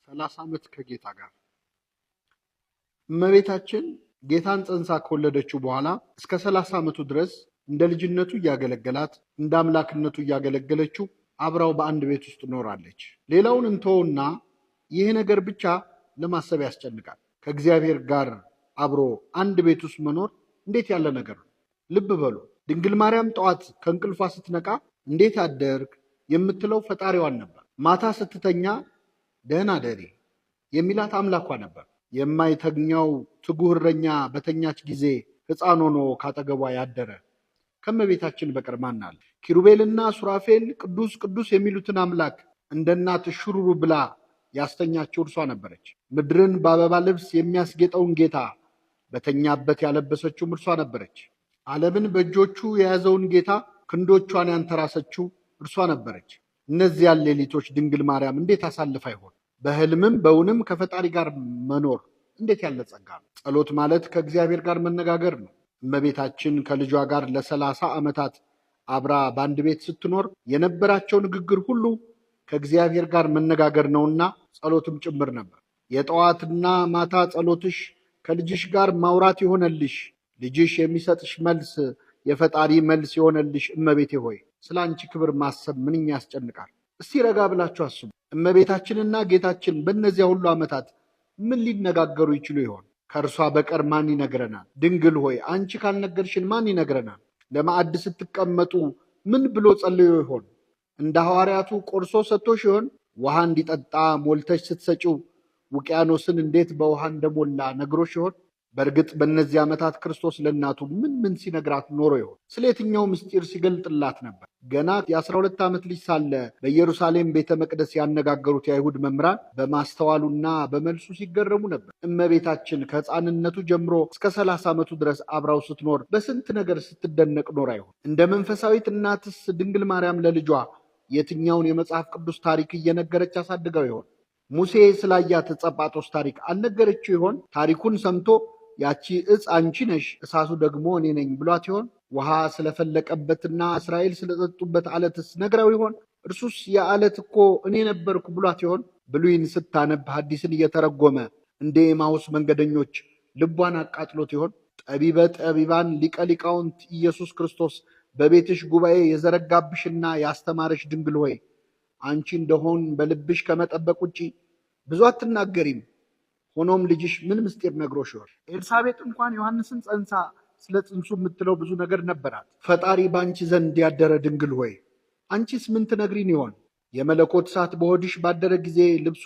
30 ዓመት ከጌታ ጋር እመቤታችን ጌታን ጸንሳ ከወለደችው በኋላ እስከ 30 ዓመቱ ድረስ እንደ ልጅነቱ እያገለገላት እንደ አምላክነቱ እያገለገለችው አብራው በአንድ ቤት ውስጥ ኖራለች። ሌላውን እንተውና ይህ ነገር ብቻ ለማሰብ ያስጨንቃል። ከእግዚአብሔር ጋር አብሮ አንድ ቤት ውስጥ መኖር እንዴት ያለ ነገር ነው! ልብ በሉ። ድንግል ማርያም ጠዋት ከእንቅልፏ ስትነቃ እንዴት አደርክ የምትለው ፈጣሪዋን ነበር። ማታ ስትተኛ ደህና ደሪ የሚላት አምላኳ ነበር። የማይተኛው ትጉህ እረኛ በተኛች ጊዜ ሕፃን ሆኖ ካጠገቧ ያደረ ከእመቤታችን በቀር ማን አለ? ኪሩቤልና ሱራፌል ቅዱስ ቅዱስ የሚሉትን አምላክ እንደ እናት ሹሩሩ ብላ ያስተኛችው እርሷ ነበረች። ምድርን በአበባ ልብስ የሚያስጌጠውን ጌታ በተኛበት ያለበሰችውም እርሷ ነበረች። ዓለምን በእጆቹ የያዘውን ጌታ ክንዶቿን ያንተራሰችው እርሷ ነበረች። እነዚያን ሌሊቶች ድንግል ማርያም እንዴት አሳልፋ ይሆን? በህልምም በእውንም ከፈጣሪ ጋር መኖር እንዴት ያለ ጸጋ ነው! ጸሎት ማለት ከእግዚአብሔር ጋር መነጋገር ነው። እመቤታችን ከልጇ ጋር ለ30 ዓመታት አብራ በአንድ ቤት ስትኖር የነበራቸው ንግግር ሁሉ ከእግዚአብሔር ጋር መነጋገር ነውና ጸሎትም ጭምር ነበር። የጠዋትና ማታ ጸሎትሽ ከልጅሽ ጋር ማውራት የሆነልሽ፣ ልጅሽ የሚሰጥሽ መልስ የፈጣሪ መልስ የሆነልሽ እመቤቴ ሆይ ስለ አንቺ ክብር ማሰብ ምንኛ ያስጨንቃል። እስቲ ረጋ ብላችሁ አስቡ። እመቤታችንና ጌታችን በእነዚያ ሁሉ ዓመታት ምን ሊነጋገሩ ይችሉ ይሆን? ከእርሷ በቀር ማን ይነግረናል? ድንግል ሆይ አንቺ ካልነገርሽን ማን ይነግረናል? ለማዕድ ስትቀመጡ ምን ብሎ ጸልዮ ይሆን? እንደ ሐዋርያቱ ቆርሶ ሰጥቶሽ ይሆን? ውሃ እንዲጠጣ ሞልተሽ ስትሰጪው ውቅያኖስን እንዴት በውሃ እንደሞላ ነግሮሽ ይሆን? በእርግጥ በእነዚህ ዓመታት ክርስቶስ ለእናቱ ምን ሲነግራት ኖሮ ይሆን? ስለ የትኛው ምስጢር ሲገልጥላት ነበር? ገና የ12 ዓመት ልጅ ሳለ በኢየሩሳሌም ቤተ መቅደስ ያነጋገሩት የአይሁድ መምህራን በማስተዋሉና በመልሱ ሲገረሙ ነበር። እመቤታችን ከሕፃንነቱ ጀምሮ እስከ 30 ዓመቱ ድረስ አብራው ስትኖር በስንት ነገር ስትደነቅ ኖራ ይሆን? እንደ መንፈሳዊት እናትስ ድንግል ማርያም ለልጇ የትኛውን የመጽሐፍ ቅዱስ ታሪክ እየነገረች አሳድገው ይሆን? ሙሴ ስላያት ዕፀ ጳጦስ ታሪክ አልነገረችው ይሆን? ታሪኩን ሰምቶ ያቺ ዕፅ አንቺ ነሽ፣ እሳቱ ደግሞ እኔ ነኝ ብሏት ይሆን? ውሃ ስለፈለቀበትና እስራኤል ስለጠጡበት ዓለትስ ነግራው ይሆን? እርሱስ የዓለት እኮ እኔ ነበርኩ ብሏት ይሆን? ብሉይን ስታነብ ሐዲስን እየተረጎመ እንደ ኤማሁስ መንገደኞች ልቧን አቃጥሎት ይሆን? ጠቢበ ጠቢባን ሊቀ ሊቃውንት ኢየሱስ ክርስቶስ በቤትሽ ጉባኤ የዘረጋብሽና ያስተማረሽ ድንግል ሆይ አንቺ እንደሆን በልብሽ ከመጠበቅ ውጪ ብዙ አትናገሪም። ሆኖም ልጅሽ ምን ምስጢር ነግሮሽ ይሆን? ኤልሳቤጥ እንኳን ዮሐንስን ጸንሳ ስለ ጽንሱ የምትለው ብዙ ነገር ነበራት። ፈጣሪ በአንቺ ዘንድ ያደረ ድንግል ሆይ አንቺስ ምን ትነግሪን ይሆን? የመለኮት እሳት በሆድሽ ባደረ ጊዜ ልብሱ